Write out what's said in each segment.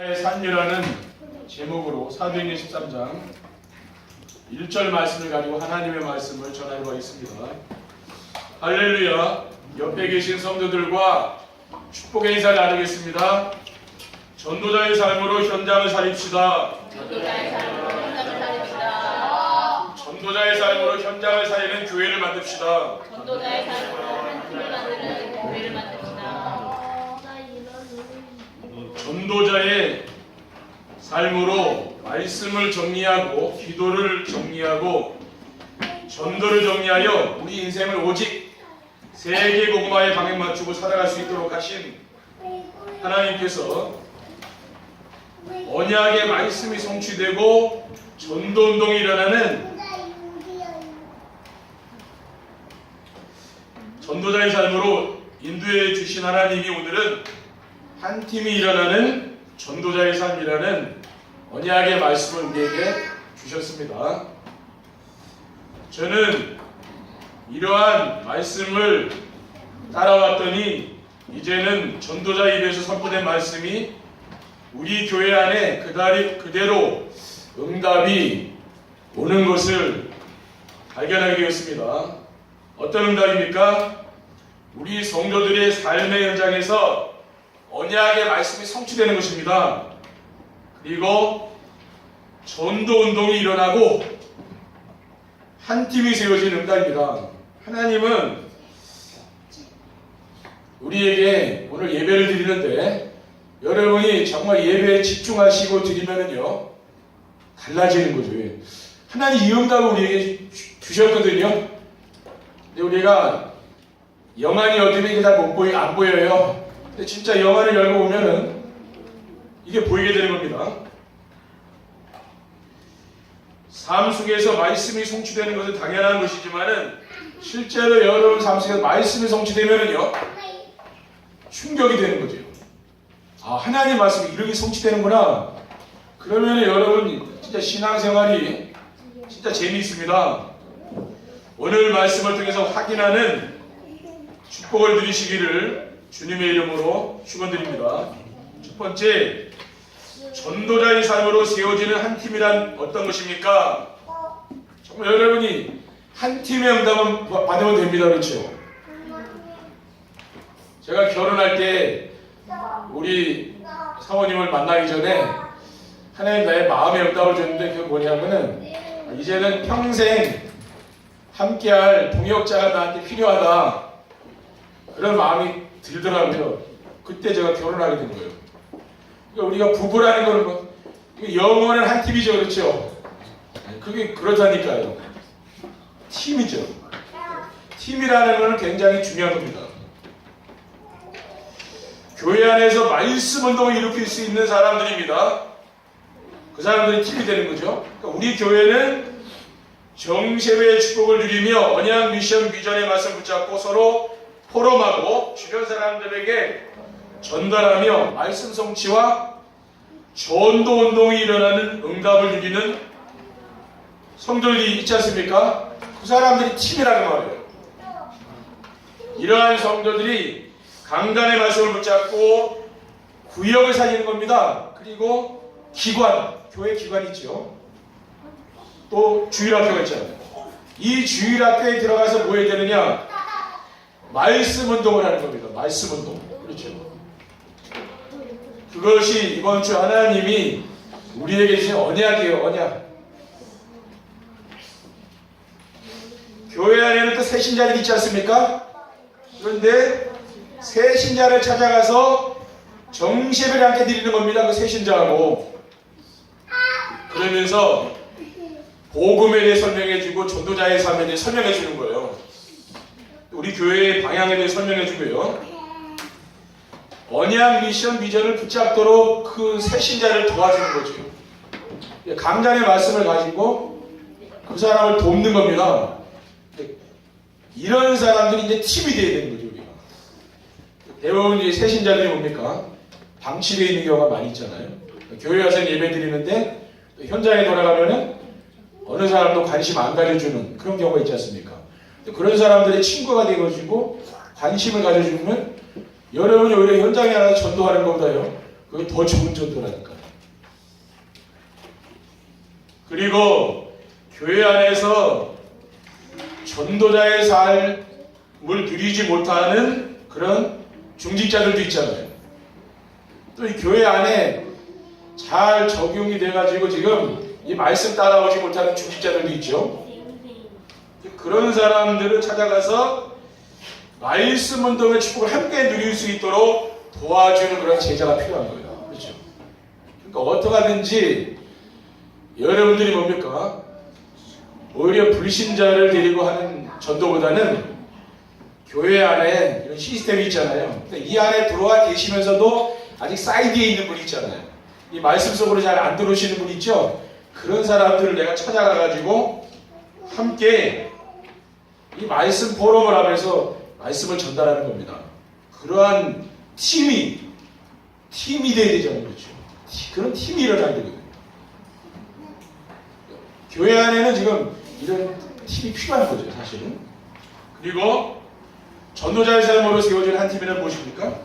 산유라는 제목으로 사도행전 13장 1절 말씀을 가지고 하나님의 말씀을 전하려고 하겠습니다. 할렐루야. 옆에 계신 성도들과 축복의 인사를 나누겠습니다. 전도자의 삶으로 현장을 살립시다. 전도자의 삶으로 현장을 살리는 교회를 만듭시다. 전도자의 삶으로 교회를 만드는 교회를 만듭시다. 전도자의 삶으로 말씀을 정리하고 기도를 정리하고 전도를 정리하여 우리 인생을 오직 세계 복음화에 방향 맞추고 살아갈 수 있도록 하신 하나님께서 언약의 말씀이 성취되고 전도운동이 일어나는 전도자의 삶으로 인도해 주신 하나님이 오늘은 한 팀이 일어나는 전도자의 삶이라는 언약의 말씀을 우리에게 주셨습니다. 저는 이러한 말씀을 따라왔더니 이제는 전도자 입에서 선포된 말씀이 우리 교회 안에 그대로 응답이 오는 것을 발견하게 되었습니다. 어떤 응답입니까? 우리 성도들의 삶의 현장에서 언약의 말씀이 성취되는 것입니다. 그리고 전도운동이 일어나고 한 팀이 세워진 응답입니다. 하나님은 우리에게 오늘 예배를 드리는데 여러분이 정말 예배에 집중하시고 드리면은요 달라지는 거죠. 하나님 이 응답을 우리에게 주셨거든요. 근데 우리가 영안이 어둠이 잘 안 보여요. 근데 진짜 영안을 열고 보면은 이게 보이게 되는 겁니다. 삶 속에서 말씀이 성취되는 것은 당연한 것이지만은 실제로 여러분 삶 속에서 말씀이 성취되면은요 충격이 되는 거죠. 아, 하나님 말씀이 이렇게 성취되는구나. 그러면은 여러분 진짜 신앙생활이 진짜 재미있습니다. 오늘 말씀을 통해서 확인하는 축복을 누리시기를 주님의 이름으로 축원드립니다. 첫 번째, 전도자의 삶으로 세워지는 한 팀이란 어떤 것입니까? 정말 여러분이 한 팀의 응답은 받으면 됩니다. 그렇죠? 제가 결혼할 때 우리 사모님을 만나기 전에 하나님 나의 마음의 응답을 줬는데 그게 뭐냐면은 이제는 평생 함께할 동역자가 나한테 필요하다. 그런 마음이 들더라고요. 그때 제가 결혼하게 된 거예요. 그러니까 우리가 부부라는 거는 뭐 영원한 한 팀이죠. 그렇죠? 그게 그렇다니까요. 팀이죠. 팀이라는 거는 굉장히 중요한 겁니다. 교회 안에서 말씀 운동을 일으킬 수 있는 사람들입니다. 그 사람들이 팀이 되는 거죠. 그러니까 우리 교회는 정세회의 축복을 누리며 언약 미션 비전의 말씀을 붙잡고 서로 포럼하고 주변 사람들에게 전달하며 말씀 성취와 전도 운동이 일어나는 응답을 누리는 성도들이 있지 않습니까? 그 사람들이 팀이라는 말이에요. 이러한 성도들이 강단의 말씀을 붙잡고 구역을 살리는 겁니다. 그리고 기관, 교회 기관이 있죠. 또 주일학교가 있잖아요. 이 주일학교에 들어가서 뭐 해야 되느냐? 말씀 운동을 하는 겁니다. 말씀 운동. 그렇죠. 그것이 이번 주 하나님이 우리에게 주신 언약이에요. 언약. 교회 안에는 또 새신자들이 있지 않습니까? 그런데 새신자를 찾아가서 정세배를 함께 드리는 겁니다. 그 새신자하고. 그러면서 복음에 대해 설명해주고 전도자의 삶에 대해 설명해주는 거예요. 우리 교회의 방향에 대해 설명해 주고요. 언약 미션 비전을 붙잡도록 그 새신자를 도와주는 거죠. 강단의 말씀을 가지고 그 사람을 돕는 겁니다. 이런 사람들이 이제 팀이 돼야 되는 거죠. 우리가. 대부분 이제 새신자들이 뭡니까? 방치되어 있는 경우가 많이 있잖아요. 교회 와서 예배 드리는데 현장에 돌아가면은 어느 사람도 관심 안 가져주는 그런 경우가 있지 않습니까? 그런 사람들의 친구가 되어가지고 관심을 가져주면 여러분이 오히려 현장에 나가서 전도하는 것보다요 그게 더 좋은 전도라니까요. 그리고 교회 안에서 전도자의 삶을 누리지 못하는 그런 중직자들도 있잖아요. 또 이 교회 안에 잘 적용이 돼가지고 지금 이 말씀 따라오지 못하는 중직자들도 있죠. 그런 사람들을 찾아가서 말씀 운동의 축복을 함께 누릴 수 있도록 도와주는 그런 제자가 필요한 거예요. 그렇죠? 그러니까 어떻게 하든지 여러분들이 뭡니까? 오히려 불신자를 데리고 하는 전도보다는 교회 안에 이런 시스템이 있잖아요. 이 안에 들어와 계시면서도 아직 사이드에 있는 분이 있잖아요. 이 말씀 속으로 잘 안 들어오시는 분 있죠? 그런 사람들을 내가 찾아가가지고 함께 이 말씀 포럼을 하면서 말씀을 전달하는 겁니다. 그러한 팀이 돼야 되잖아요. 그렇죠? 그런 팀이 일어나야 되거든요. 교회 안에는 지금 이런 팀이 필요한 거죠, 사실은. 그리고 전도자의 삶으로 세워진 한 팀이란 무엇입니까?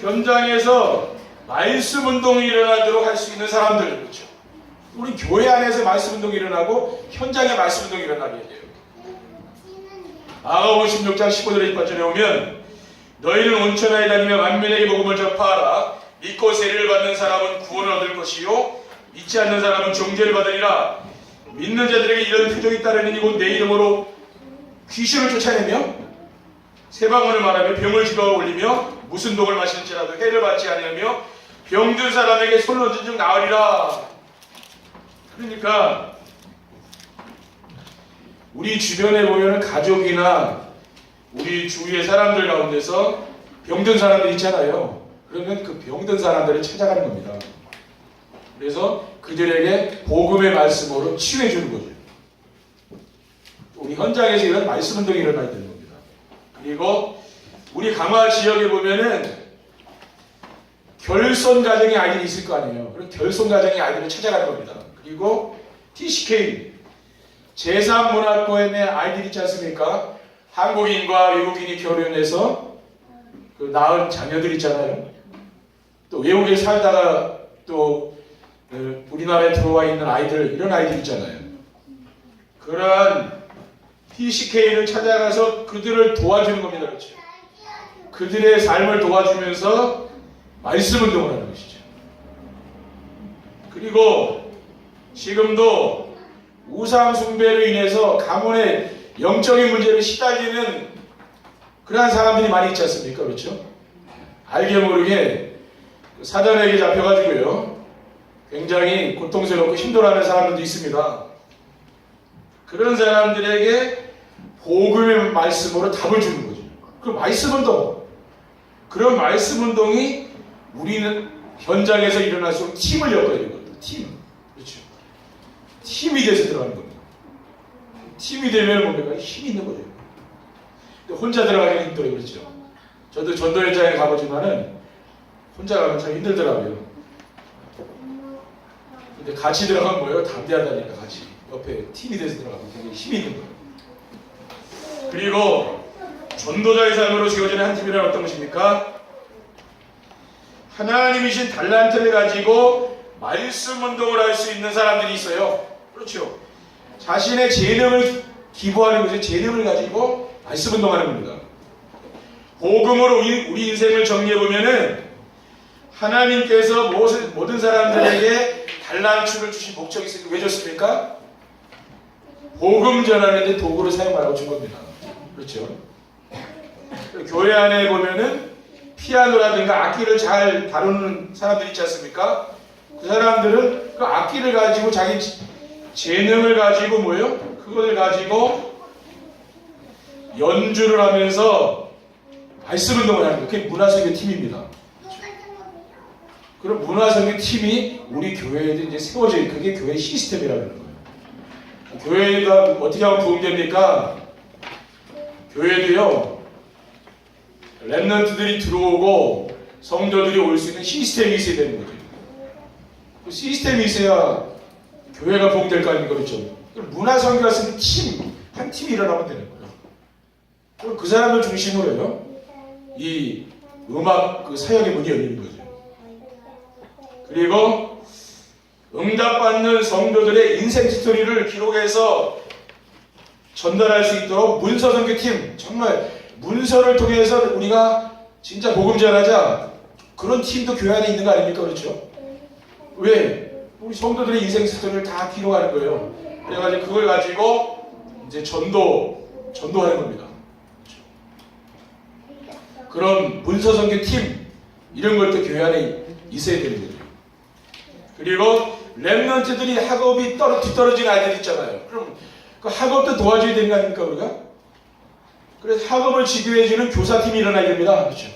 현장에서 말씀 운동이 일어나도록 할 수 있는 사람들, 그렇죠? 우리 교회 안에서 말씀 운동이 일어나고 현장에 말씀 운동이 일어나게 돼요. 마가복음 16장 15절에 입관전에 오면 너희는 온천하에 다니며 만민에게 복음을 전파하라. 믿고 세례를 받는 사람은 구원을 얻을 것이요 믿지 않는 사람은 정죄를 받으리라. 믿는 자들에게 이런 표적이 따르니 곧 내 이름으로 귀신을 쫓아내며 새 방언을 말하며 병을 집어 올리며 무슨 독을 마시는지라도 해를 받지 아니하며 병든 사람에게 손을 얹은 즉 나으리라. 그러니까 우리 주변에 보면 가족이나 우리 주위의 사람들 가운데서 병든 사람들 있잖아요. 그러면 그 병든 사람들을 찾아가는 겁니다. 그래서 그들에게 복음의 말씀으로 치유해 주는 거죠. 우리 현장에서 이런 말씀 운동이 일어나야 되는 겁니다. 그리고 우리 강화 지역에 보면은 결손 가정의 아이들이 있을 거 아니에요. 그럼 결손 가정의 아이들을 찾아가는 겁니다. 그리고 TCK 제3문화권의 아이들 있지 않습니까? 한국인과 외국인이 결혼해서 그 낳은 자녀들 있잖아요. 또 외국에 살다가 또 우리나라에 들어와 있는 아이들, 이런 아이들 있잖아요. 그러한 TCK를 찾아가서 그들을 도와주는 겁니다. 그렇죠? 그들의 삶을 도와주면서 말씀 운동을 하는 것이죠. 그리고 지금도 우상 숭배로 인해서 가문의 영적인 문제를 시달리는 그러한 사람들이 많이 있지 않습니까? 그렇죠? 알게 모르게 사단에게 잡혀가지고요. 굉장히 고통스럽고 힘들어하는 사람들도 있습니다. 그런 사람들에게 복음의 말씀으로 답을 주는 거죠. 그 말씀 운동. 그런 말씀 운동이 우리는 현장에서 일어날 수 있는 팀을 엮어야 되거든요. 팀. 그렇죠. 팀이 돼서 들어가는 겁니다. 팀이 되면 뭡니까? 힘이 있는 거죠. 근데 혼자 들어가기는 힘들어요. 그렇죠. 저도 전도 현장에 가보지만은 혼자 가면 참 힘들더라고요. 근데 같이 들어가면 뭐예요? 담대하다니까 같이. 옆에 팀이 돼서 들어가면 굉장히 힘이 있는 거예요. 그리고 전도자의 삶으로 세워지는 한 팀이란 어떤 것입니까? 하나님이신 달란트를 가지고 말씀 운동을 할 수 있는 사람들이 있어요. 그렇죠. 자신의 재능을 기부하는 것이 재능을 가지고 말씀 운동하는 겁니다. 복음으로 우리 인생을 정리해보면은 하나님께서 모든 사람들에게 달란트를 주신 목적이 있으니까 왜 줬습니까? 복음 전하는데 도구를 사용하라고 준 겁니다. 그렇죠. 교회 안에 보면은 피아노라든가 악기를 잘 다루는 사람들 있지 않습니까? 그 사람들은 그 악기를 가지고 자기 재능을 가지고 뭐예요? 그것을 가지고 연주를 하면서 말씀 운동을 하는 거예요. 그게 문화선교 팀입니다. 그런 문화선교 팀이 우리 교회에 이제 세워져요. 그게 교회 시스템이라는 거예요. 교회가 어떻게 하면 부흥됩니까? 교회도요, 랩런트들이 들어오고 성도들이 올 수 있는 시스템이 있어야 되는 거죠. 그 시스템이 있어야 교회가 부흥될 거 아닙니까? 그렇죠? 문화선교가 쓰는 팀, 한 팀이 일어나면 되는 거예요. 그럼 그 사람을 중심으로요, 이 음악 그 사역의 문이 열리는 거죠. 그리고 응답받는 성도들의 인생 스토리를 기록해서 전달할 수 있도록 문서 선교팀, 정말 문서를 통해서 우리가 진짜 복음 전하자, 그런 팀도 교회 안에 있는 거 아닙니까? 그렇죠? 왜? 우리 성도들의 인생 스토리를 다 기록하는 거예요. 그래가지고 그걸 가지고 이제 전도하는 겁니다. 그런 문서 선교팀, 이런 것도 교회 안에 있어야 되는 거죠. 그리고 렘넌트들이 학업이 뒤떨어진 아이들 있잖아요. 그럼 그 학업도 도와줘야 되는 거 아닙니까, 우리가? 그래서 학업을 지도해주는 교사팀이 일어나야 됩니다. 그렇죠?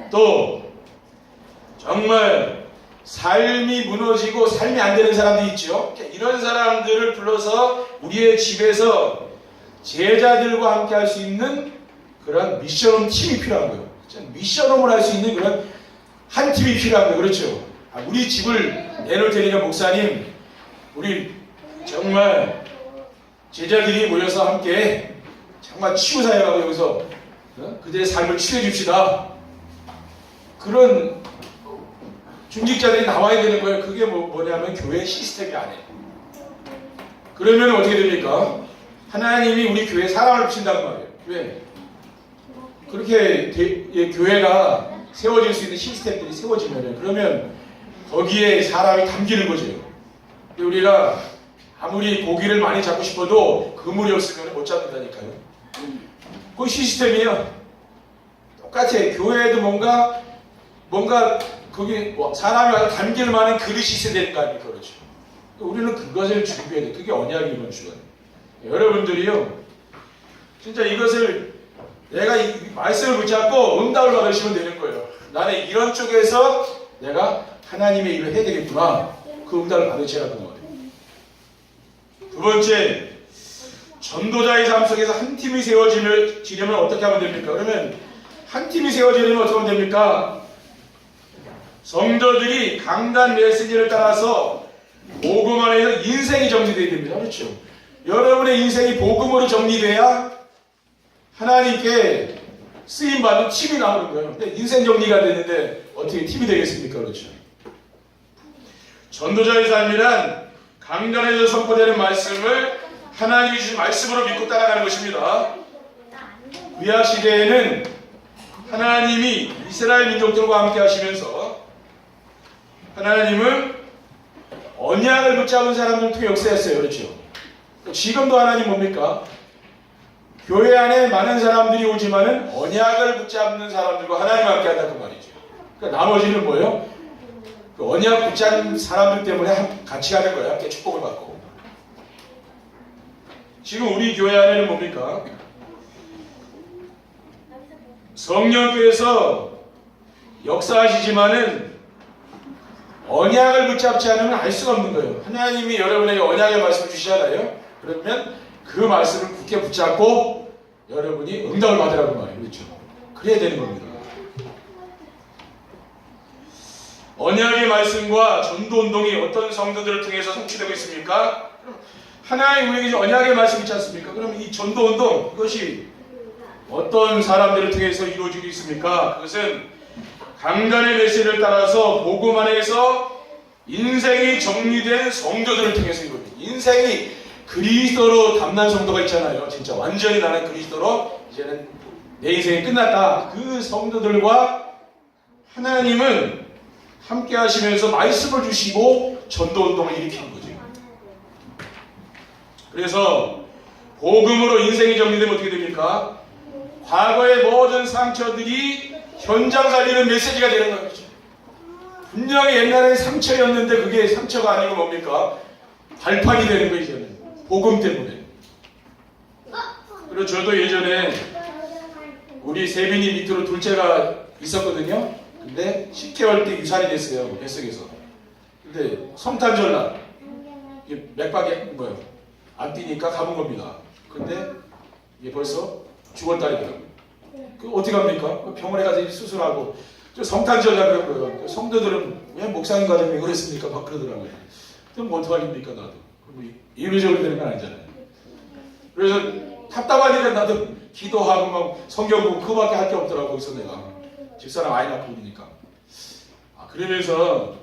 또 정말 삶이 무너지고 삶이 안 되는 사람들이 있죠. 이런 사람들을 불러서 우리의 집에서 제자들과 함께 할 수 있는 그런 미션홈 팀이 필요한 거예요. 미션홈을 할 수 있는 그런 한 팀이 필요한 거예요. 그렇죠? 우리 집을 내놓을 테니까 목사님, 우리 정말 제자들이 모여서 함께 정말 치유사역하고 여기서 그들의 삶을 치유해 줍시다. 그런 중직자들이 나와야 되는 거예요. 그게 뭐냐면 교회 시스템이 아니에요. 그러면 어떻게 됩니까? 하나님이 우리 교회에 사랑을 주신단 말이에요. 왜? 그렇게 교회가 세워질 수 있는 시스템들이 세워지면 그러면 거기에 사람이 담기는 거죠. 근데 우리가 아무리 고기를 많이 잡고 싶어도 그물이 없으면 못 잡는다니까요. 그 시스템이에요. 똑같아. 교회에도 뭔가 거기 사람이 와서 담길 만한 그릇이 있어야 되는 거 아닙니까? 그렇죠. 우리는 그것을 준비해야 돼. 그게 언약이 이런 주거든요. 여러분들이요, 진짜 이것을 내가 이 말씀을 붙잡고 응답을 받으시면 되는 거예요. 나는 이런 쪽에서 내가 하나님의 일을 해야 되겠구나. 그 응답을 받으셔야 하는 거예요. 두 번째, 전도자의 삶 속에서 한 팀이 세워지려면 어떻게 하면 됩니까? 그러면 한 팀이 세워지려면 어떻게 하면 됩니까? 성도들이 강단 메시지를 따라서 복음 안에서 인생이 정리되어야 됩니다. 그렇죠? 여러분의 인생이 복음으로 정리돼야 하나님께 쓰임받는 팀이 나오는 거예요. 근데 인생 정리가 되는데 어떻게 팀이 되겠습니까? 그렇죠? 전도자의 삶이란 강단에서 선포되는 말씀을 하나님이 주신 말씀으로 믿고 따라가는 것입니다. 구약 시대에는 하나님이 이스라엘 민족들과 함께 하시면서 하나님은 언약을 붙잡은 사람들을 통해 역사했어요. 그렇죠? 지금도 하나님 뭡니까? 교회 안에 많은 사람들이 오지만은 언약을 붙잡는 사람들과 하나님 함께 한다는 말이죠. 그러니까 나머지는 뭐예요? 그 언약 붙잡는 사람들 때문에 같이 가는 거예요. 함께 축복을 받고. 지금 우리 교회 안에는 뭡니까? 성령께서 역사하시지만은 언약을 붙잡지 않으면 알 수가 없는 거예요. 하나님이 여러분에게 언약의 말씀을 주시잖아요. 그러면 그 말씀을 굳게 붙잡고 여러분이 응답을 받으라고 말이에요. 그렇죠? 그래야 되는 겁니다. 언약의 말씀과 전도운동이 어떤 성도들을 통해서 성취되고 있습니까? 하나님 우리에게 언약의 말씀 있지 않습니까? 그럼 이 전도운동, 이것이 어떤 사람들을 통해서 이루어지고 있습니까? 그것은 강단의 메시지를 따라서 복음 안에서 인생이 정리된 성도들을 통해서 이루어집니다. 인생이 그리스도로 담난 성도가 있잖아요. 진짜 완전히 나는 그리스도로 이제는 내 인생이 끝났다. 그 성도들과 하나님은 함께 하시면서 말씀을 주시고 전도운동을 일으키는 거죠. 그래서 복음으로 인생이 정리되면 어떻게 됩니까? 과거의 모든 상처들이 현장 살리는 메시지가 되는 거죠. 분명히 옛날에 상처였는데 그게 상처가 아니고 뭡니까? 발판이 되는 거예요. 이제는 복음 때문에. 그리고 저도 예전에 우리 세빈이 밑으로 둘째가 있었거든요. 근데 10개월 때 유산이 됐어요. 뱃속에서. 근데 성탄절날 맥박이 안 뛰니까 가본 겁니다. 근데 이게 벌써 6월달이더라고요. 그 어떻게 합니까? 병원에 가서 수술하고 성탄절날 그런 거예요. 성도들은 왜 목사님 가족이 왜 그랬습니까? 막 그러더라고요. 그럼 뭐 어떡하십니까 나도. 이론적으로 되는 건 아니잖아요. 그래서 답답하니까 나도 기도하고 막 성경 보고 그거밖에 할 게 없더라고. 그래서 내가 집사람 아이 낳고 그러니까 그러면서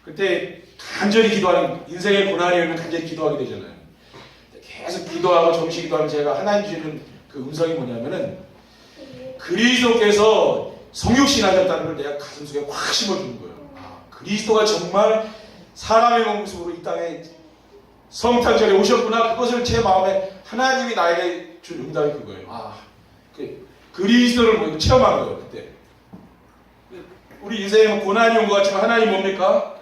그때 간절히 기도하는, 인생의 고난이 오면 간절히 기도하게 되잖아요. 계속 기도하고 정시 기도하면 제가 하나님 주는 그 음성이 뭐냐면은 그리스도께서 성육신 하셨다는 걸 내가 가슴속에 확 심어주는 거예요. 그리스도가 정말 사람의 모습으로 이 땅에 성탄절에 오셨구나. 그것을 제 마음에 하나님이 나에게 준 응답이 그거예요. 그리스도를 뭐 체험한 거예요. 그때 우리 인생에 고난이 온 것 같지만 하나님 뭡니까?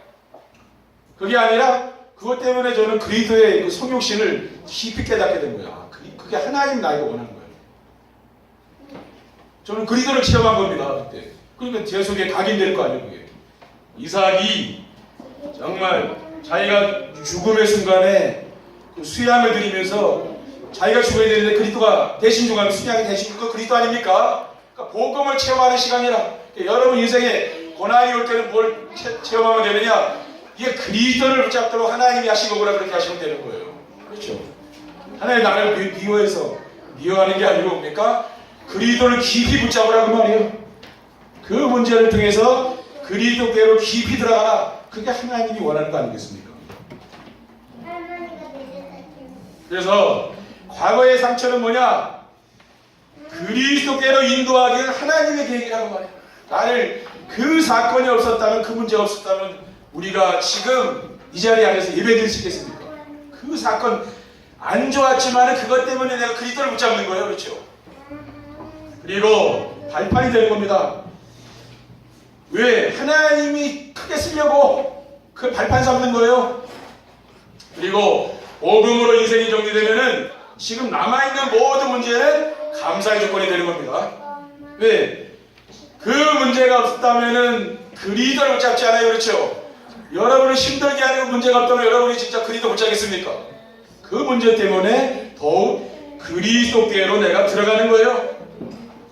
그게 아니라 그것 때문에 저는 그리스도의 그 성육신을 깊이 깨닫게 된 거예요. 그게 하나님 나에게 원하는 거예요. 저는 그리스도를 체험한 겁니다. 그때. 그러니까 제 속에 각인될 거 아니에요. 그게. 이삭이 정말 자기가 죽음의 순간에 그 수양을 드리면서 자기가 죽어야 되는데 그리스도가 대신 죽으면 수양이 대신 죽고 그리스도 아닙니까? 그러니까 복음을 체험하는 시간이라. 여러분 인생에 고난이 올 때는 뭘 체험하면 되느냐? 이게 그리스도를 붙잡도록 하나님이 하신 거구나 그렇게 하시면 되는 거예요. 그렇죠? 하나님 나를 미워해서 미워하는 게 아니고 뭡니까? 그리스도를 깊이 붙잡으라고 말이에요. 그 문제를 통해서 그리스도께로 깊이 들어가라. 그게 하나님이 원하는 거 아니겠습니까? 그래서 과거의 상처는 뭐냐? 그리스도께로 인도하기는 하나님의 계획이라고 말해요. 나를 그 사건이 없었다면, 그 문제가 없었다면 우리가 지금 이 자리에 앉아서 예배드릴 수 있겠습니까? 그 사건 안 좋았지만 그것 때문에 내가 그리스도를 붙잡는 거예요. 그렇죠? 그리고 발판이 되는 겁니다. 왜? 하나님이 크게 쓰려고 그 발판 삼는 거예요. 그리고 복음으로 인생이 정리되면은 지금 남아있는 모든 문제는 감사의 조건이 되는 겁니다. 왜? 그 문제가 없었다면은 그리스도를 붙잡지 않아요. 그렇죠? 여러분을 힘들게 하는 문제가 없다면 여러분이 진짜 그리스도 붙잡겠습니까? 그 문제 때문에 더욱 그리스도께로 내가 들어가는 거예요.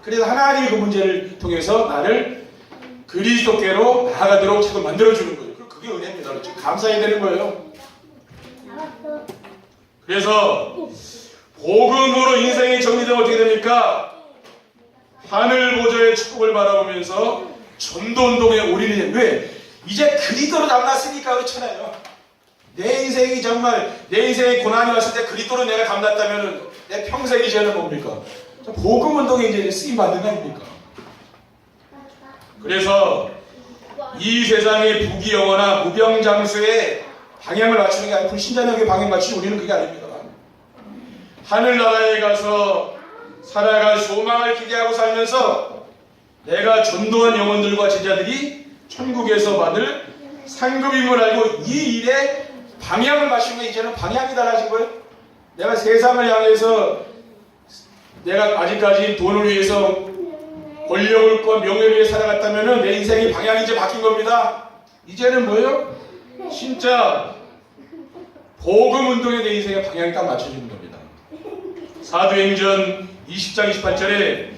그래서 하나님이 그 문제를 통해서 나를 그리스도께로 나아가도록 자꾸 만들어주는 거예요. 그게 은혜입니다. 그렇죠? 감사해야 되는 거예요. 그래서 복음으로 인생이 정리되면 어떻게 됩니까? 하늘 보좌의 축복을 바라보면서 전도운동에 올인이. 왜? 이제 그리스도로 담났으니까 그렇잖아요. 내 인생이 정말 내 인생에 고난이 왔을 때 그리스도로 내가 담났다면 내 평생 이제는 뭡니까? 복음운동에 이제 쓰임 받는 거 아닙니까? 그래서 이 세상의 부귀영화나 무병장수에 방향을 맞추는 게 아니고 불신자에게 방향 맞추는 우리는 그게 아닙니다. 하늘나라에 가서 살아갈 소망을 기대하고 살면서 내가 전도한 영혼들과 제자들이 천국에서 받을 상급임을 알고 이 일에 방향을 맞추는 게 이제는 방향이 달라진 거예요. 내가 세상을 향해서 내가 아직까지 돈을 위해서 권력과 명예를 위해 살아갔다면 내 인생의 방향이 이제 바뀐 겁니다. 이제는 뭐예요? 진짜 복음 운동에 내 인생의 방향이 딱 맞춰지는 겁니다. 사도행전 20장 28절에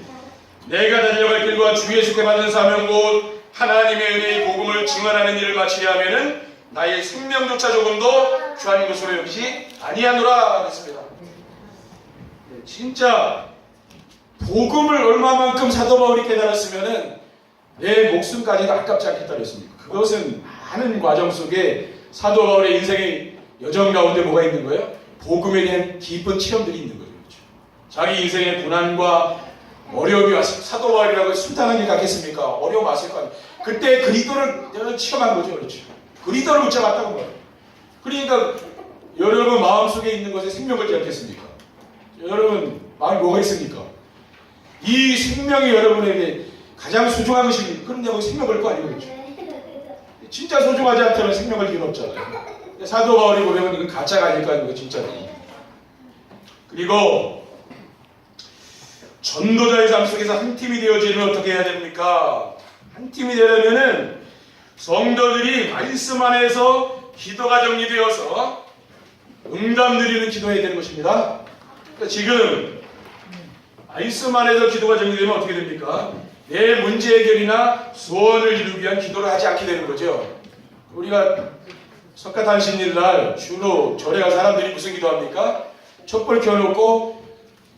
내가 달려갈 길과 주 예수께 받은 사명 곧 하나님의 은혜의 복음을 증언하는 일을 마치려 하면은 나의 생명조차 조금도 귀한 것으로 여기지 아니하노라 했습니다. 진짜 복음을 얼마만큼 사도 바울이 깨달았으면은 내 목숨까지도 아깝지 않겠다 그랬습니까? 그것은 많은 과정 속에 사도 바울의 인생의 여정 가운데 뭐가 있는 거예요? 복음에 대한 깊은 체험들이 있는 거죠. 그렇죠? 자기 인생의 고난과 어려움이 왔을 때 사도 바울이라고 순탄한 일 같겠습니까? 어려움 왔을 거 아니에요. 그때 그리스도를 체험한 거죠. 그렇죠? 그리스도를 붙잡았다고 말해요. 그러니까 여러분 마음속에 있는 것에 생명을 걸지 않겠습니까? 여러분 마음이 뭐가 있습니까? 이 생명이 여러분에게 가장 소중한 것입니다. 그런데 거기 생명 걸 거 아니에요. 그렇죠? 진짜 소중하지 않다면 생명 걸 이유는 없잖아요. 사도 바울이 보면 이건 가짜가 아닐까 이거 진짜로. 그리고 전도자의 삶 속에서 한 팀이 되어지면 어떻게 해야 됩니까? 한 팀이 되려면은 성도들이 말씀 안에서 기도가 정리되어서 응답 누리는 기도해야 되는 것입니다. 그러니까 지금 말씀 안에서 기도가 정리되면 어떻게 됩니까? 내 문제 해결이나 소원을 이루기 위한 기도를 하지 않게 되는 거죠. 우리가 석가탄신일 날 주로 절에 간 사람들이 무슨 기도합니까? 촛불 켜놓고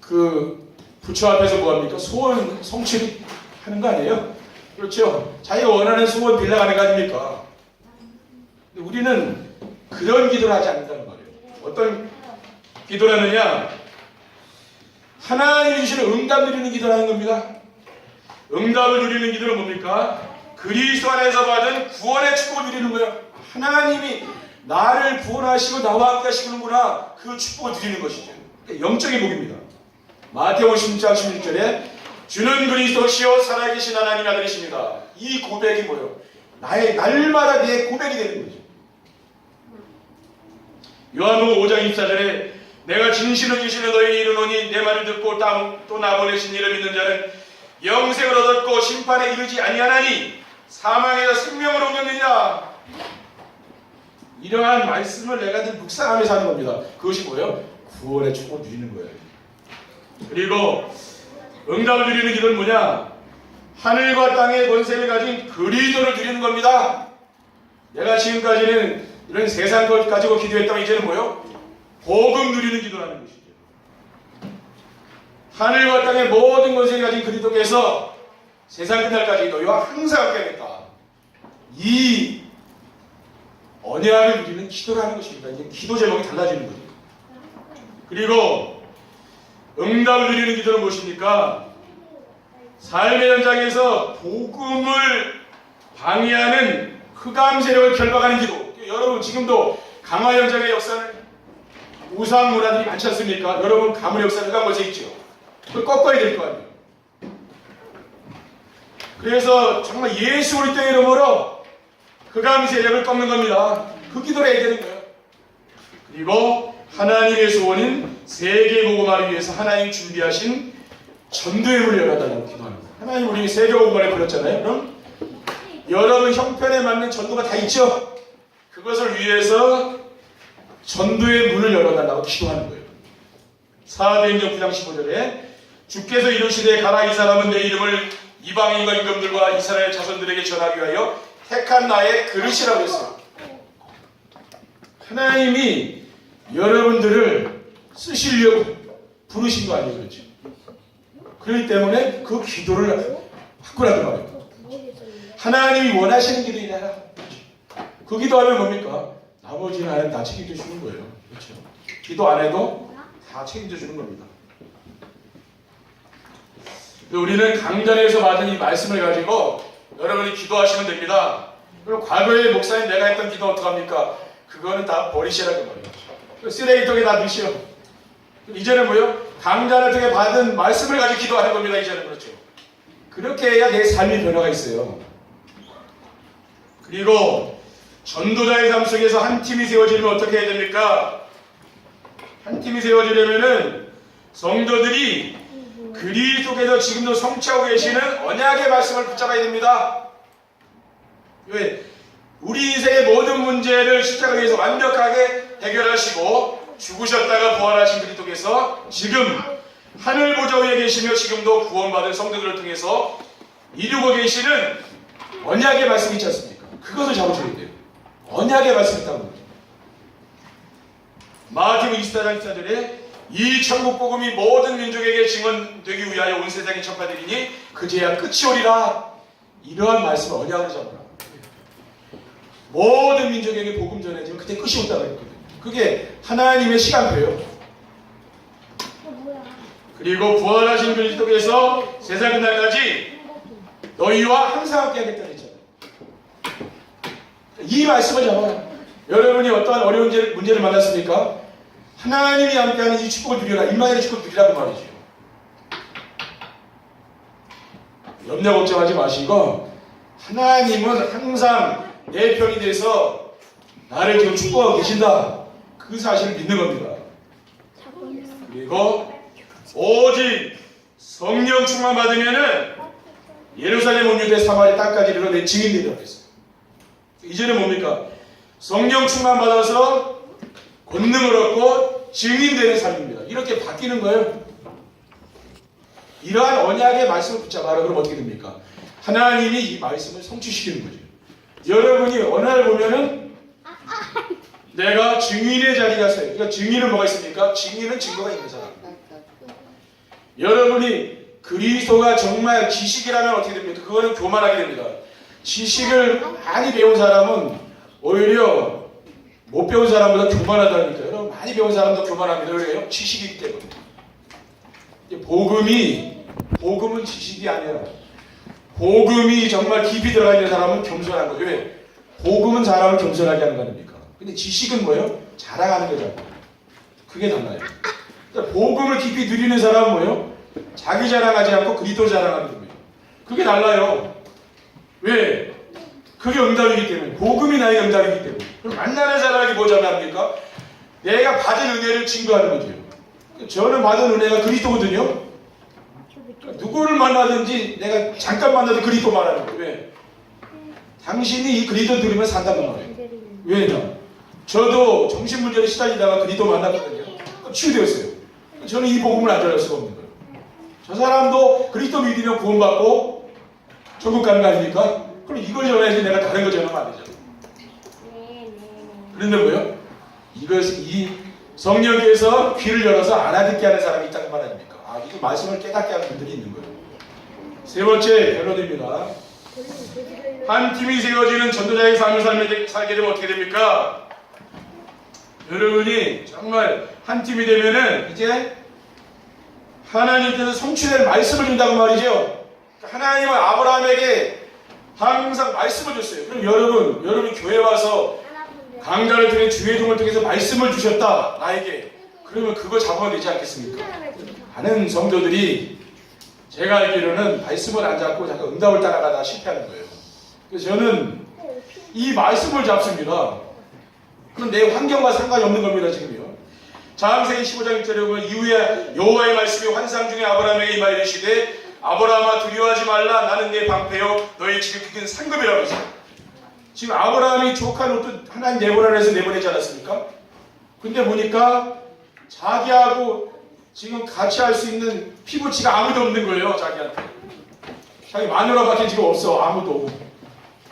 그 부처 앞에서 뭐합니까? 소원 성취를 하는 거 아니에요? 그렇죠? 자기가 원하는 소원 빌려가는 거 아닙니까? 근데 우리는 그런 기도를 하지 않는다는 말이에요. 어떤 기도를 하느냐? 하나님이 주시는 응답 누리는 기도를 하는 겁니다. 응답을 누리는 기도는 뭡니까? 그리스도 안에서 받은 구원의 축복을 누리는 거예요. 하나님이 나를 구원하시고 나와 함께 하시는구나. 그 축복을 누리는 것이죠. 영적인 복입니다. 마태복음 16장 16절에 주는 그리스도시요 살아계신 하나님 아들이십니다. 이 고백이 뭐예요? 날마다 내 고백이 되는 거죠. 요한복음 5장 24절에 내가 진실로 진실로 너희에게 이르노니 내 말을 듣고 또 나 보내신 이를 믿는 자는 영생을 얻었고 심판에 이르지 아니하나니 사망에서 생명으로 옮겼느냐. 이러한 말씀을 내가 늘 묵상하면서 하는 겁니다. 그것이 뭐예요? 구원의 축복을 누리는 거예요. 그리고 응답을 누리는 기도는 뭐냐? 하늘과 땅의 권세를 가진 그리스도를 누리는 겁니다. 내가 지금까지는 이런 세상 것 가지고 기도했다면 이제는 뭐예요? 복음 누리는 기도라는 것이죠. 하늘과 땅의 모든 권세를 가진 그리스도께서 세상 끝날까지 너희와 항상 함께하겠다. 이 언약을 누리는 기도라는 것입니다. 이제 기도 제목이 달라지는 거죠. 그리고 응답을 누리는 기도는 무엇입니까? 삶의 현장에서 복음을 방해하는 흑암 세력을 결박하는 기도. 여러분 지금도 강화 현장의 역사는 우상 문화들이 많지 않습니까? 여러분 가문 역사는 흑암 것에 있죠. 그걸 꺾어야 될 거 아니에요. 그래서 정말 예수 그리스도의 이름으로 흑암 세력을 꺾는 겁니다. 그 기도를 해야 되는 거예요. 그리고 하나님의 소원인 세계 복음화를 위해서 하나님 준비하신 전도의 문을 열어달라고 기도하는 거예요. 하나님 우리 세계 복음화를 불렀잖아요. 그럼 여러분 형편에 맞는 전도가 다 있죠. 그것을 위해서 전도의 문을 열어달라고 기도하는 거예요. 사도행전 9장 15절에 주께서 이르시되 가라 이 사람은 내 이름을 이방인과 임금들과 이스라엘 자손들에게 전하기 위하여 택한 나의 그릇이라고 했어요. 하나님이 여러분들을 쓰시려고 부르신 거 아니에요. 그렇죠? 그렇기 때문에 그 기도를 바꾸라는 말이에요. 하나님이 원하시는 기도이냐. 그 기도하면 뭡니까? 나머지는 하나님 다 책임져 주는 거예요. 그렇죠? 기도 안 해도 다 책임져 주는 겁니다. 우리는 강단에서 받은 이 말씀을 가지고 여러분이 기도하시면 됩니다. 그리고 과거에 목사님 내가 했던 기도 어떡합니까? 그거는 다 버리시라고 말이에요. 쓰레기통에 다 넣으시오. 이제는 뭐요? 강단을 통해 받은 말씀을 가지고 기도하는 겁니다. 이제는 그렇죠. 그렇게 해야 내 삶의 변화가 있어요. 그리고 전도자의 삶 속에서 한 팀이 세워지려면 어떻게 해야 됩니까? 한 팀이 세워지려면은 성도들이 그리스도께서 지금도 성취하고 계시는 언약의 말씀을 붙잡아야 됩니다. 왜? 우리 인생의 모든 문제를 십자가에 의해서 완벽하게 해결하시고 죽으셨다가 부활하신 그리스도께서 지금 하늘 보좌 위에 계시며 지금도 구원받은 성도들을 통해서 이루고 계시는 언약의 말씀이 있지 않습니까? 그것을 잡으셔야 돼요. 언약의 말씀이 있다는 거죠. 마태복음 24장 24절에 이 천국 복음이 모든 민족에게 증언되기 위하여 온 세상에 전파되리니 그제야 끝이 오리라. 이러한 말씀을 언약으로 잡으라. 모든 민족에게 복음 전해지면 그때 끝이 온다고 했거든요. 그게 하나님의 시간표예요. 그리고 부활하신 그리스도께서 세상 끝날까지 너희와 항상 함께 하겠다고 했잖아요. 이 말씀을 잡아요. 여러분이 어떠한 어려운 문제를 만났습니까? 하나님이 함께하는 이 축복을 누려라. 임마누엘의 축복을 누리라고 말이죠. 염려 걱정하지 마시고 하나님은 항상 내 편이 돼서 나를 지금 축복하고 계신다. 그 사실을 믿는 겁니다. 그리고 오직 성령 충만 받으면은 예루살렘 온 유대 사마리 땅까지 이르러 내 증인되리라고 했어요. 이제는 뭡니까? 성령 충만 받아서 권능을 얻고 증인되는 삶입니다. 이렇게 바뀌는 거예요. 이러한 언약의 말씀을 붙잡아라. 그럼 어떻게 됩니까? 하나님이 이 말씀을 성취시키는 거죠. 여러분이 어느 날 보면은 내가 증인의 자리가 있어요. 그러니까 증인은 뭐가 있습니까? 증인은 증거가 있는 사람. 여러분이 그리스도가 정말 지식이라면 어떻게 됩니까? 그거는 교만하게 됩니다. 지식을 많이 배운 사람은 오히려 못 배운 사람보다 교만하다니까요. 여러분 많이 배운 사람도 교만합니다. 왜요? 지식이기 때문에. 복음은 지식이 아니라 복음이 정말 깊이 들어가 있는 사람은 겸손한 거예요. 왜? 복음은 사람을 겸손하게 하는 거 아닙니까? 근데 지식은 뭐예요? 자랑하는 거잖아요. 그게 달라요. 그러니까 복음을 깊이 누리는 사람은 뭐예요? 자기 자랑하지 않고 그리스도 자랑하는 겁니다. 그게 달라요. 왜? 그게 응답이기 때문에. 복음이 나의 응답이기 때문에. 그럼 만나는 사람에게 뭐 전합니까? 내가 받은 은혜를 증거하는 거죠. 저는 받은 은혜가 그리스도거든요. 누구를 만나든지 내가 잠깐 만나도 그리스도 말하는 거예요. 왜? 당신이 이 그리스도 들으면 산다는 말이에요. 왜냐? 저도 정신문제에 시달리다가 그리스도 만났거든요. 치유되었어요. 저는 이 복음을 안 전할 수가 없는 거예요. 저 사람도 그리스도 믿으면 구원받고 천국 가는 거 아닙니까? 그럼 이걸 전해야지 내가 다른 거 전하면 안 되죠. 그런데 뭐요? 이 성령께서 귀를 열어서 알아듣게 하는 사람이 있다는 말 아닙니까? 아, 이 말씀을 깨닫게 하는 분들이 있는 거예요. 세 번째 변호입니다. 한 팀이 세워지는 전도자의 삶을 살게 되면 어떻게 됩니까? 여러분이 정말 한 팀이 되면은 이제 하나님께서 성취될 말씀을 준다고 말이죠. 하나님은 아브라함에게 항상 말씀을 줬어요. 그럼 여러분 교회 와서 강좌를 통해 주회동을 통해서 말씀을 주셨다 나에게. 그러면 그거 잡으면 되지 않겠습니까? 많은 성도들이 제가 알기로는 말씀을 안 잡고 잠깐 응답을 따라가다 실패하는 거예요. 그래서 저는 이 말씀을 잡습니다. 그럼 내 환경과 상관이 없는 겁니다. 지금요. 장세기 15장 1절에 보면 이후에 여호와의 말씀이 환상 중에 아브라함에게 임하여 이르시되 아브라함아 두려워하지 말라. 나는 내 방패요 너의 지극히 상급이라고 했어요. 지금 아브라함이 조카 롯도 하나님 내보내라 해서 내보내지 않았습니까? 근데 보니까 자기하고 지금 같이 할 수 있는 피부치가 아무도 없는 거예요. 자기한테. 자기 마누라밖에 지금 없어. 아무도.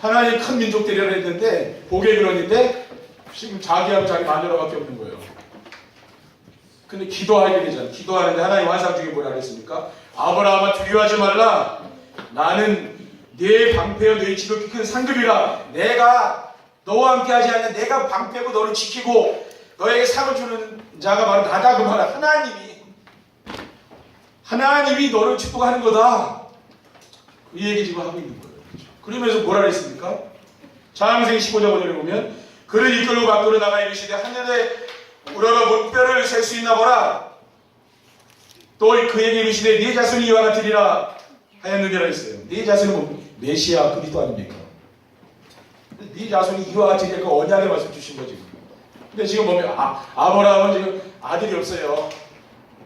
하나님 큰 민족 되려고 했는데 복의 근원인데 지금 자기하고 자기 마누라밖에 없는 거예요. 근데 기도하게 되잖아요. 기도하는데 하나님 환상 중에 뭐라 그랬습니까? 아브라함아 두려워하지 말라. 나는 네 방패여 너희 지극히 큰 상급이라. 내가 너와 함께 하지 않는 내가 방패고 너를 지키고 너에게 상을 주는 자가 바로 나다. 그 말은 하나님이 너를 축복하는 거다. 그 얘기 지금 하고 있는 거예요. 그러면서 뭐라 그랬습니까? 장세기 15장 5절에 보면 그를 이끌고 밖으로 나가 이르시되 하늘에 우러러 물결을 셀 수 있나 보라. 또 그에게 이르시되 네 자손이 이와 같으리라 하였느니라 했어요. 네 자손은 뭐 메시아 그리스도 아닙니까? 네 자손이 이와 같으리라 그 언약의 말씀 주신 거지. 근데 지금 보면 아브라함은 지금 아들이 없어요.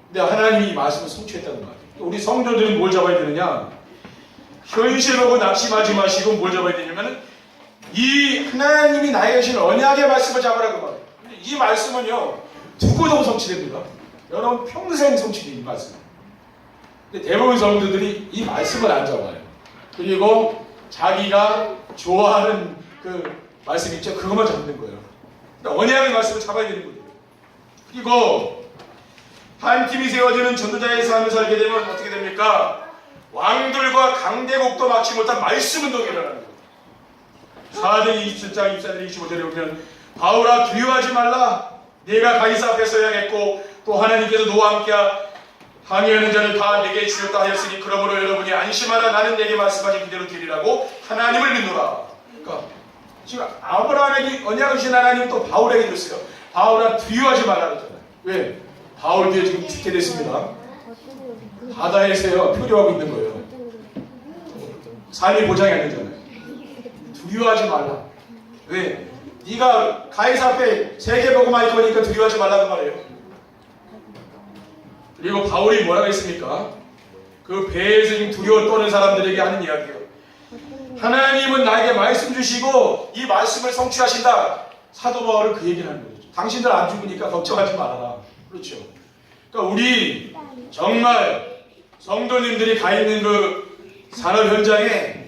근데 하나님이 이 말씀을 성취했다는 말이에요. 우리 성도들은 뭘 잡아야 되느냐? 현실보고 낙심하지 마시고 뭘 잡아야 되냐면 이 하나님이 나에게 주신 언약의 말씀을 잡으라고 말해요. 이 말씀은요 누구도 성취됩니다. 여러분 평생 성취돼요. 이 말씀. 근데 대부분 성도들이 이 말씀을 안 잡아요. 그리고 자기가 좋아하는 그 말씀 있죠? 그것만 잡는 거예요. 그러니까 언약의 말씀을 잡아야 되는 거예요. 그리고 한 팀이 세워지는 전도자의 삶을 살게 되면 어떻게 됩니까? 왕들과 강대국도 막지 못한 말씀 운동이 일어나는 거예요. 사도행 27장 24절 25절에 보면 바울아 두려워하지 말라. 네가 가이사 앞에 서야겠고 또 하나님께서 너와 함께 항의하는 자를 다 내게 주셨다 하였으니 그러므로 여러분이 안심하라. 나는 내게 말씀하신 그대로 되리라고 하나님을 믿노라. 그러니까 지금 아브라함에게 언약을 주신 하나님 또 바울에게 줬어요. 바울아 두려워하지 말라 그러잖아요. 왜? 바울도 지금 죽게 됐습니다. 바다에서요 표류하고 있는 거예요. 삶이 보장이 안 되잖아요. 두려워하지 말라. 왜? 네가 가이사 앞에 세계복음화 할 거니까 두려워하지 말라고 말해요. 그리고 바울이 뭐라고 했습니까? 그 배에서 지금 두려워 떠는 사람들에게 하는 이야기예요. 하나님은 나에게 말씀 주시고 이 말씀을 성취하신다. 사도 바울은 그 얘기를 하는 거죠. 당신들 안 죽으니까 걱정하지 말아라. 그렇죠. 그러니까 우리 정말 성도님들이 가 있는 그 산업 현장에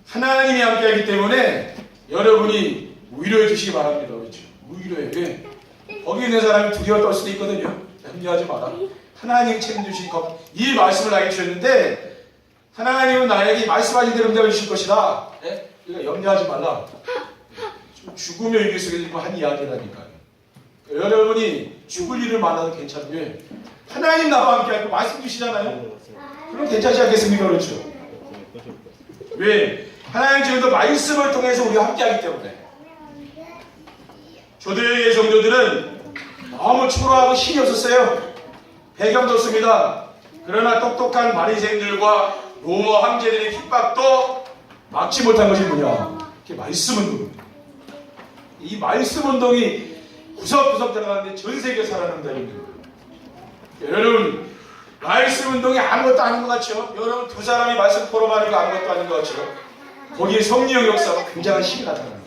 하나님이 함께하기 때문에 여러분이 위로해 주시기 바랍니다. 그렇죠. 위로해. 왜? 거기 있는 사람이 두려워 떨 수도 있거든요. 염려하지 마라. 하나님이 책임주신 것, 이 말씀을 나에게 주셨는데 하나님은 나에게 말씀하신 대로 응답해 주실 것이다. 예? 그러니까 염려하지 말라. 죽으며 이길 수 있는 한 이야기라니까요. 여러분이 죽을 일을 만나도 괜찮은데 하나님 나와 함께 하고 말씀 주시잖아요. 그럼 괜찮지 않겠습니까? 그렇죠? 왜? 하나님 지금도 말씀을 통해서 우리와 함께 하기 때문에. 초대의 성도들은 너무 초라하고 힘이 없었어요. 배경도 없습니다. 그러나 똑똑한 바리새인들과 로마 황제들의 핍박도 막지 못한 것이 뭐냐? 이게 말씀 운동. 이 말씀 운동이 구석구석 들어가는데 전 세계에 살아난다는 거예요. 여러분, 말씀 운동이 아무것도 아닌 것 같죠? 여러분, 두 사람이 말씀 포럼하는 거 아무것도 아닌 것 같죠? 거기에 성령 역사가 굉장한 힘이 나타나는 거예요.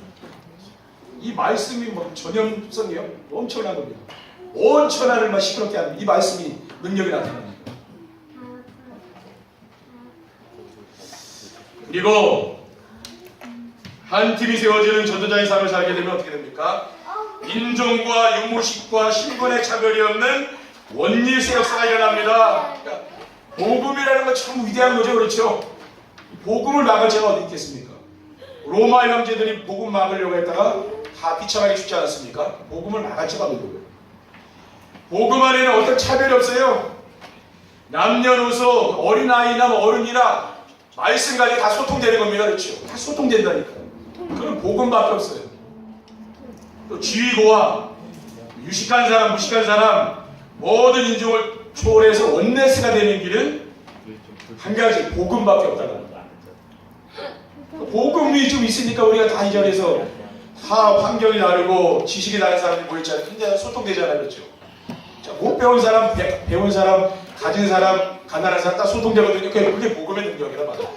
이 말씀이 뭐 전염성이요? 엄청난 겁니다. 온 천하를 막 시끄럽게 하는 이 말씀이 능력이 나타납니다. 그리고 한 팀이 세워지는 전도자의 삶을 살게 되면 어떻게 됩니까? 인종과 유무식과 신분의 차별이 없는 원리스의 역사가 일어납니다. 그러니까 복음이라는 건 참 위대한 거죠. 그렇죠? 복음을 막을 죄가 어디 있겠습니까? 로마 형제들이 복음 막으려고 했다가 다 비참하게 죽지 않았습니까? 복음을 막을 죄가 어디 있고요. 복음 안에는 어떤 차별이 없어요. 남녀노소, 어린아이나 어른이나 말씀 가지고 다 소통되는 겁니다. 그렇죠? 다 소통된다니까요. 그건 복음밖에 없어요. 또 지위고와 유식한 사람, 무식한 사람, 모든 인종을 초월해서 원네스가 되는 길은 한 가지, 복음밖에 없다는 겁니다. 복음이 좀 있으니까 우리가 다 이 자리에서 다 환경이 다르고 지식이 다른 사람들이 모였잖아요. 근데 소통되잖아요. 그렇죠? 자, 못 배운 사람, 배운 사람, 가진 사람, 가난한 사람 다 소통되거든요. 그게 복음의 능력이라 맞아요.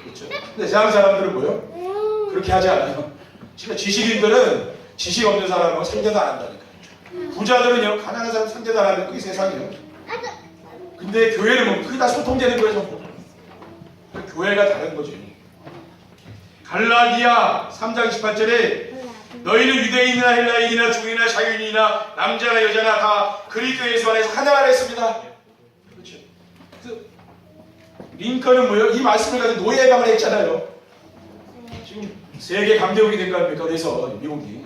그렇죠? 근데 세상 사람들은 뭐요? 그렇게 하지 않아요. 진짜 지식인들은 지식 없는 사람하고 상대도 안 한다니까요. 부자들은요, 가난한 사람 상대도 안 하는 그게 세상이에요. 근데 교회는 뭐 그게 다 소통되는 거예요. 전부. 교회가 다른 거죠. 갈라디아 3장 18절에 너희는 유대인이나 헬라인이나 중이나 자유인이나 남자나 여자나 다 그리스도 예수 안에서 하나가 됐습니다. 그렇죠. 링컨은 뭐예요? 이 말씀을 가지고 노예 해방을 했잖아요. 지금 세계 강대국이 된 거 아닙니까? 그래서 미국이.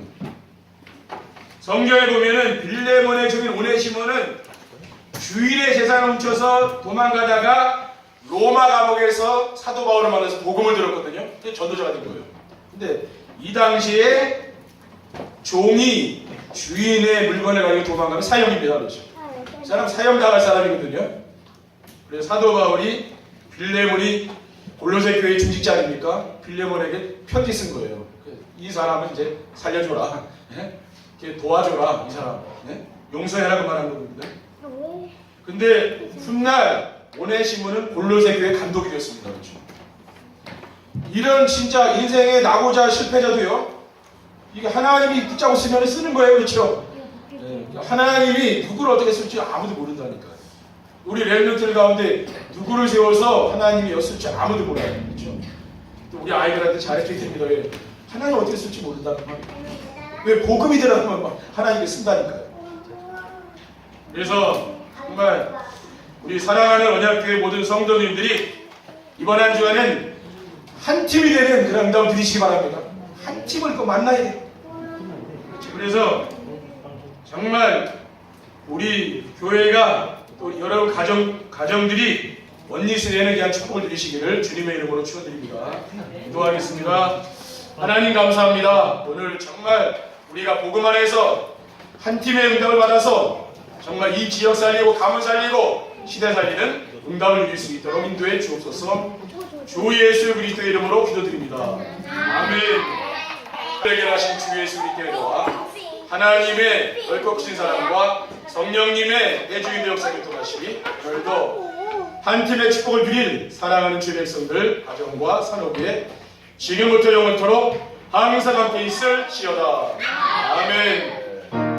성경에 보면은 빌레몬의 종인 오네시모는 주일에 재산을 훔쳐서 도망가다가 로마 감옥에서 사도 바울을 만나서 복음을 들었거든요. 그게 전도자가 된 거예요. 근데 이 당시에 종이 주인의 물건을 가지고 도망가면 사형입니다. 그렇죠? 이 사람 사형당할 사람이거든요. 그래서 사도 바울이 빌레몬이 골로새 교회 중직자 아닙니까? 빌레몬에게 편지 쓴 거예요. 이 사람은 이제 살려줘라. 도와줘라. 이 사람. 용서해라고 말한 겁니다. 근데 훗날 오네시모는 골로새 교회 감독이 되었습니다. 그렇죠? 이런 진짜 인생의 낙오자 실패자도요. 이게 하나님이 붙잡고 쓰면 쓰는 거예요. 그렇죠? 하나님이 누구를 어떻게 쓸지 아무도 모른다니까요. 우리 렘넌트들 가운데 누구를 세워서 하나님이 였을지 아무도 몰라요. 그렇죠? 또 우리 아이들한테 잘해줘야 됩니다. 왜? 하나님 어떻게 쓸지 모른다는 말이에요. 왜 복음이 되라면 막 하나님이 쓴다니까요. 그래서 정말 우리 사랑하는 언약교회 모든 성도님들이 이번 한 주간은 한 팀이 되는 그런 응답을 드리시기 바랍니다. 한 팀을 또 만나야 돼요. 그래서 정말 우리 교회가 또 여러 가정들이 원리스 되는 귀한 축복을 드리시기를 주님의 이름으로 축원드립니다. 기도하겠습니다. 하나님 감사합니다. 오늘 정말 우리가 복음 안에서 한 팀의 응답을 받아서 정말 이 지역 살리고 가문 살리고 시대 살리는 응답을 누릴 수 있도록 인도해 주옵소서. 주 예수 그리스도의 이름으로 기도드립니다. 아멘. 해결하신 주 예수 그리스도의 은혜와 하나님의 넓고 크신 사랑과 성령님의 내주인의 역사를 통하시니 오늘도 한 팀의 축복을 누릴 사랑하는 주의 백성들 가정과 산업에 지금부터 영원토록 항상 함께 있을지어다. 아멘.